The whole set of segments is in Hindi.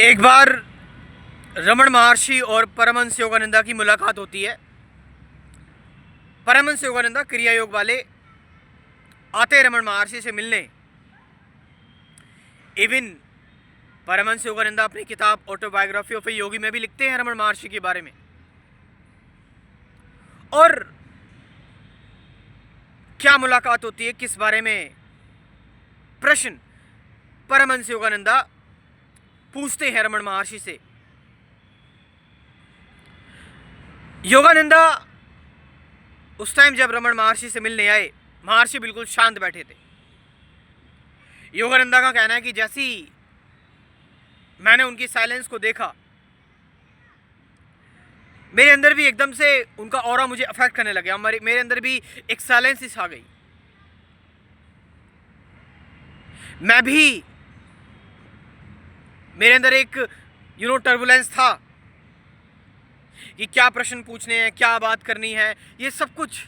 एक बार रमण महर्षि और परमहंस योगानंदा की मुलाकात होती है। परमहंस योगानंदा क्रिया योग वाले आते हैं रमण महर्षि से मिलने। इवन परमहंस योगानंदा अपनी किताब ऑटोबायोग्राफी ऑफ ए योगी में भी लिखते हैं रमण महर्षि के बारे में। और क्या मुलाकात होती है, किस बारे में प्रश्न परमहंस योगानंदा पूछते हैं रमण महर्षि से। योगानंदा उस टाइम जब रमण महर्षि से मिलने आए, महर्षि बिल्कुल शांत बैठे थे। योगानंदा का कहना है कि जैसी मैंने उनकी साइलेंस को देखा, मेरे अंदर भी एकदम से उनका ऑरा मुझे अफेक्ट करने लगा। मेरे अंदर भी एक साइलेंस आ गई। मैं भी, मेरे अंदर एक टर्बुलेंस था कि क्या प्रश्न पूछने हैं, क्या बात करनी है। ये सब कुछ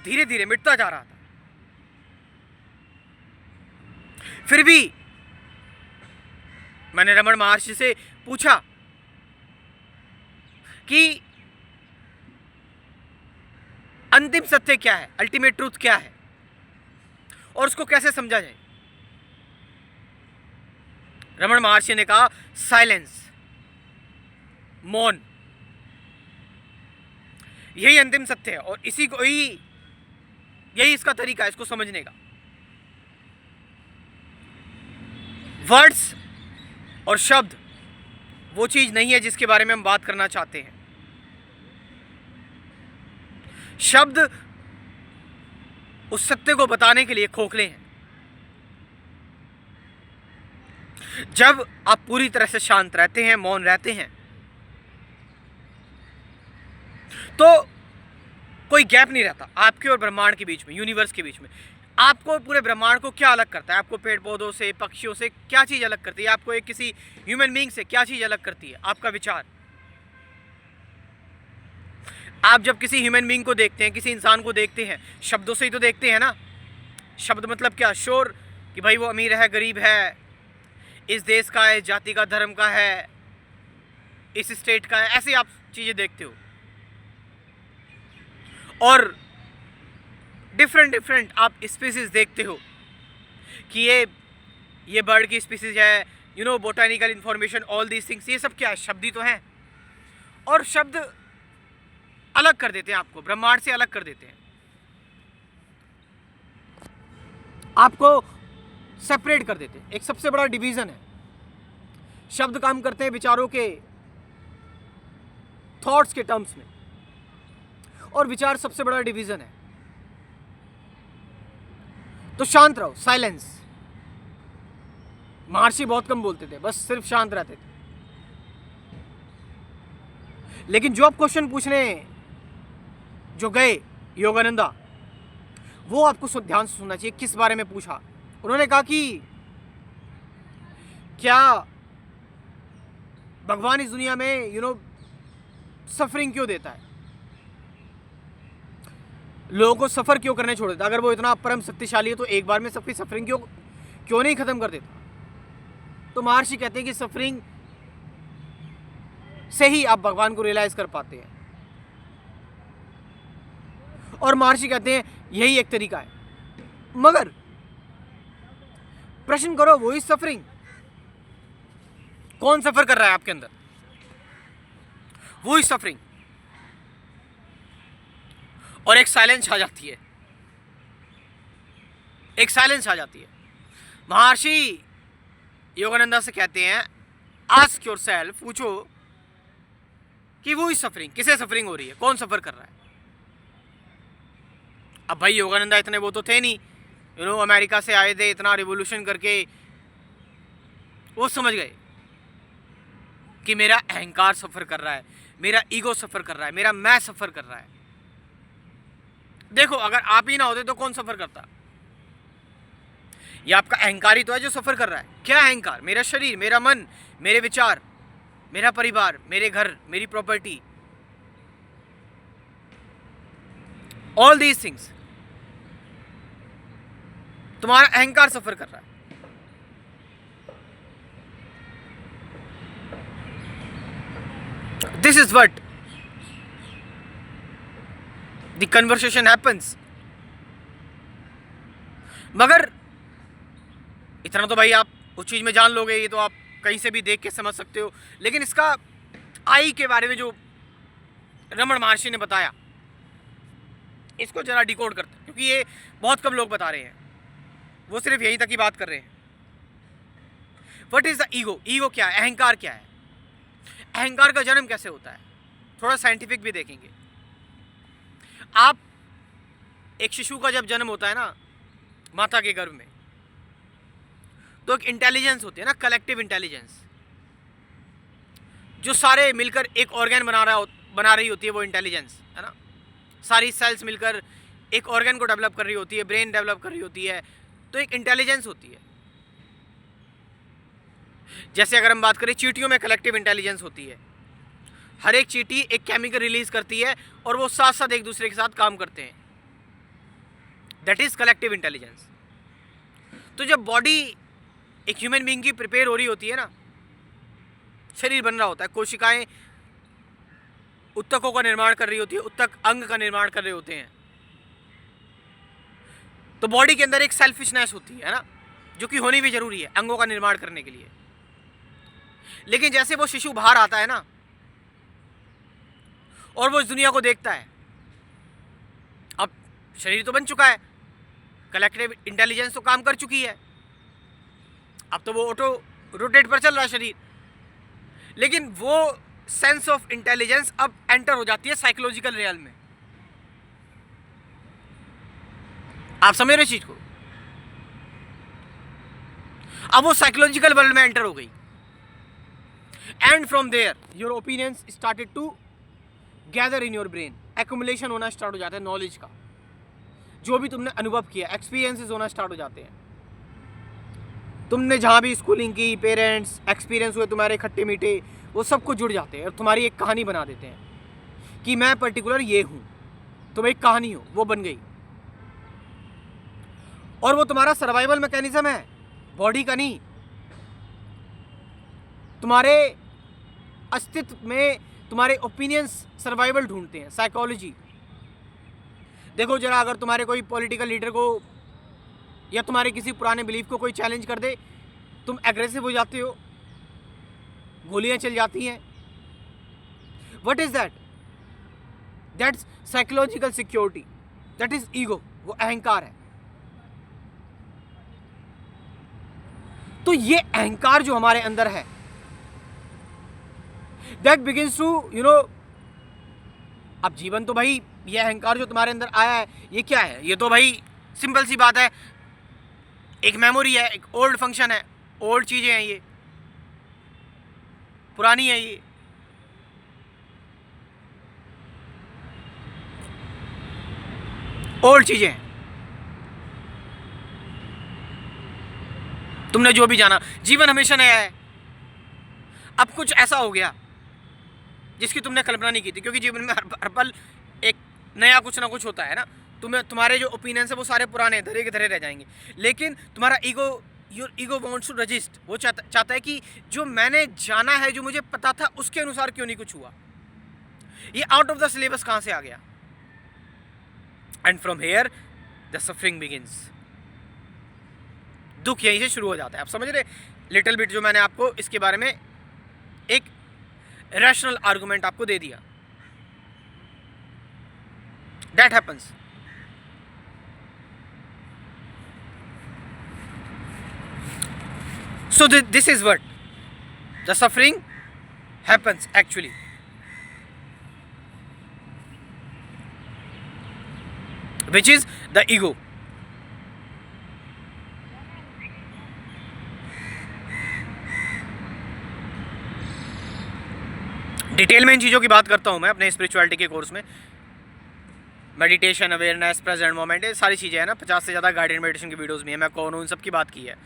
धीरे धीरे मिटता जा रहा था। फिर भी मैंने रमण महर्षि से पूछा कि अंतिम सत्य क्या है, अल्टीमेट ट्रूथ क्या है और उसको कैसे समझा जाए। रमण महर्षि ने कहा साइलेंस, मौन, यही अंतिम सत्य है और इसी को यही इसका तरीका है इसको समझने का। वर्ड्स और शब्द वो चीज नहीं है जिसके बारे में हम बात करना चाहते हैं। शब्द उस सत्य को बताने के लिए खोखले हैं। जब आप पूरी तरह से शांत रहते हैं, मौन रहते हैं, तो कोई गैप नहीं रहता आपके और ब्रह्मांड के बीच में, यूनिवर्स के बीच में। आपको पूरे ब्रह्मांड को क्या अलग करता है? आपको पेड़ पौधों से, पक्षियों से क्या चीज अलग करती है? आपको एक किसी ह्यूमन बीइंग से क्या चीज अलग करती है? आपका विचार। आप जब किसी ह्यूमन बीइंग को देखते हैं, किसी इंसान को देखते हैं, शब्दों से ही तो देखते हैं ना। शब्द मतलब क्या? शोर, कि भाई वो अमीर है, गरीब है, इस देश का है, जाति का, धर्म का है, इस स्टेट का है, ऐसे आप चीजें देखते हो। और डिफरेंट आप स्पीसीज देखते हो कि ये बर्ड की स्पीसीज है, botanical information, all these things. ये सब क्या है? शब्द ही तो है। और शब्द अलग कर देते हैं आपको, ब्रह्मांड से अलग कर देते हैं, आपको सेपरेट कर देते हैं। एक सबसे बड़ा डिवीजन है। शब्द काम करते हैं विचारों के, थॉट्स के टर्म्स में, और विचार सबसे बड़ा डिवीजन है। तो शांत रहो, साइलेंस। महर्षि बहुत कम बोलते थे, बस सिर्फ शांत रहते थे। लेकिन जो आप क्वेश्चन पूछने जो गए योगानंदा, वो आपको ध्यान से सुनना चाहिए। किस बारे में पूछा? उन्होंने कहा कि क्या भगवान इस दुनिया में सफरिंग क्यों देता है? लोगों को सफर क्यों करने छोड़ देता? अगर वो इतना परम शक्तिशाली है तो एक बार में सबकी सफरिंग क्यों नहीं खत्म कर देता? तो महर्षि कहते हैं कि सफरिंग से ही आप भगवान को रियलाइज कर पाते हैं। और महर्षि कहते हैं यही एक तरीका है। मगर प्रश्न करो, वो ही सफरिंग, कौन सफर कर रहा है आपके अंदर? वो ही सफरिंग। और एक साइलेंस आ जाती है, एक साइलेंस आ जाती है। महर्षि योगानंदा से कहते हैं आस्क योरसेल्फ, पूछो कि वो ही सफरिंग, किसे सफरिंग हो रही है, कौन सफर कर रहा है? अब भाई योगानंदा इतने वो तो थे नहीं, अमेरिका से आए थे, इतना रिवोल्यूशन करके वो समझ गए कि मेरा अहंकार सफर कर रहा है, मेरा ईगो सफर कर रहा है, मेरा मैं सफर कर रहा है। देखो, अगर आप ही ना होते तो कौन सफर करता? ये आपका अहंकार ही तो है जो सफर कर रहा है। क्या अहंकार? मेरा शरीर, मेरा मन, मेरे विचार, मेरा परिवार, मेरे घर, मेरी प्रॉपर्टी, ऑल दीज थिंग्स। तुम्हारा अहंकार सफर कर रहा है। This is what the conversation happens. मगर इतना तो भाई आप उस चीज में जान लोगे, ये तो आप कहीं से भी देख के समझ सकते हो। लेकिन इसका आई के बारे में जो रमन महर्षि ने बताया, इसको जरा डिकोड करते हैं, क्योंकि ये बहुत कम लोग बता रहे हैं, वो सिर्फ यहीं तक ही बात कर रहे हैं। What is the ego? Ego क्या है? अहंकार क्या है? अहंकार का जन्म कैसे होता है? थोड़ा साइंटिफिक भी देखेंगे। आप एक शिशु का जब जन्म होता है ना माता के गर्भ में, तो एक इंटेलिजेंस होती है ना, कलेक्टिव इंटेलिजेंस, जो सारे मिलकर एक ऑर्गन बना रही होती है, वो इंटेलिजेंस है ना। सारी सेल्स मिलकर एक ऑर्गन को डेवलप कर रही होती है, ब्रेन डेवलप कर रही होती है, तो एक इंटेलिजेंस होती है। जैसे अगर हम बात करें चींटियों में कलेक्टिव इंटेलिजेंस होती है, हर एक चींटी एक केमिकल रिलीज करती है और वो साथ साथ एक दूसरे के साथ काम करते हैं, दैट इज कलेक्टिव इंटेलिजेंस। तो जब बॉडी एक ह्यूमन बीइंग की प्रिपेयर हो रही होती है ना, शरीर बन रहा होता है, कोशिकाएं उत्तकों का निर्माण कर रही होती है, उत्तक अंग का निर्माण कर रहे होते हैं, तो बॉडी के अंदर एक सेल्फिशनेस होती है ना, जो कि होनी भी जरूरी है अंगों का निर्माण करने के लिए। लेकिन जैसे वो शिशु बाहर आता है ना और वो इस दुनिया को देखता है, अब शरीर तो बन चुका है, कलेक्टिव इंटेलिजेंस तो काम कर चुकी है, अब तो वो ऑटो रोटेट पर चल रहा है शरीर, लेकिन वो सेंस ऑफ इंटेलिजेंस अब एंटर हो जाती है साइकोलॉजिकल रियल में। आप समझ रहे चीज को? अब वो साइकोलॉजिकल वर्ल्ड में एंटर हो गई, and from there your opinions started to gather in your brain, accumulation होना स्टार्ट हो जाता है नॉलेज का, जो भी तुमने अनुभव किया, एक्सपीरियंसेस होना स्टार्ट हो जाते हैं। तुमने जहां भी स्कूलिंग की, पेरेंट्स एक्सपीरियंस हुए तुम्हारे खट्टे मीठे, वो सब कुछ जुड़ जाते हैं और तुम्हारी एक कहानी बना देते हैं कि मैं पर्टिकुलर ये हूं, तुम एक कहानी हो, वो बन गई। और वो तुम्हारा सर्वाइवल मैकेनिज्म है, बॉडी का नहीं। तुम्हारे अस्तित्व में तुम्हारे ओपिनियंस सर्वाइवल ढूंढते हैं, साइकोलॉजी। देखो जरा, अगर तुम्हारे कोई पॉलिटिकल लीडर को या तुम्हारे किसी पुराने बिलीफ को कोई चैलेंज कर दे, तुम एग्रेसिव हो जाते हो, गोलियां चल जाती हैं। What is that? That's psychological security, that is ego, वो अहंकार है। तो ये अहंकार जो हमारे अंदर है, दैट बिगिंस टू अब जीवन तो भाई, ये अहंकार जो तुम्हारे अंदर आया है, ये क्या है? ये तो भाई सिंपल सी बात है, एक मेमोरी है, एक ओल्ड फंक्शन है, ओल्ड चीजें हैं, ये पुरानी है, ये ओल्ड चीजें हैं। तुमने जो भी जाना, जीवन हमेशा नया है। अब कुछ ऐसा हो गया जिसकी तुमने कल्पना नहीं की थी, क्योंकि जीवन में हर पल एक नया कुछ ना कुछ होता है ना। तुम्हारे जो ओपिनियंस है वो सारे पुराने धरे के धरे रह जाएंगे, लेकिन तुम्हारा your ego wants to resist, वो चाहता है कि जो मैंने जाना है, जो मुझे पता था, उसके अनुसार क्यों नहीं कुछ हुआ। ये आउट ऑफ द सिलेबस कहां से आ गया? And from here the suffering begins. दुख यहीं से शुरू हो जाता है। आप समझ रहे? लिटिल बिट जो मैंने आपको इसके बारे में एक रैशनल आर्गुमेंट आपको दे दिया, that happens. So this is what the suffering happens actually. Which is the ego. Detail में इन चीज़ों की बात करता हूँ मैं अपने स्पिरिचुअलिटी के कोर्स में। मेडिटेशन, अवेयरनेस, प्रेजेंट मोमेंट, ये सारी चीज़ें हैं ना। 50 से ज़्यादा गाइडेड मेडिटेशन की वीडियोस भी हैं, मैं कौन हूँ, उन सब की बात की है।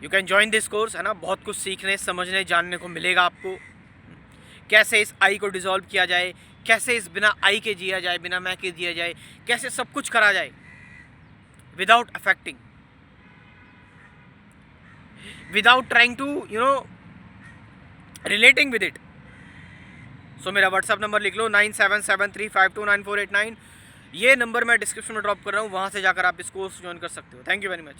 You can join this course, है ना। बहुत कुछ सीखने, समझने, जानने को मिलेगा आपको। कैसे इस आई को डिसॉल्व किया जाए, कैसे इस बिना आई के जिया जाए, बिना मैं के जिया जाए, कैसे सब कुछ करा जाए without affecting, without trying to relating with it. So मेरा व्हाट्सअप नंबर लिख लो 9773529489। ये नंबर मैं डिस्क्रिप्शन में ड्रॉप कर रहा हूँ, वहाँ से जाकर आप इस कोर्स ज्वाइन कर सकते हो। Thank you very much.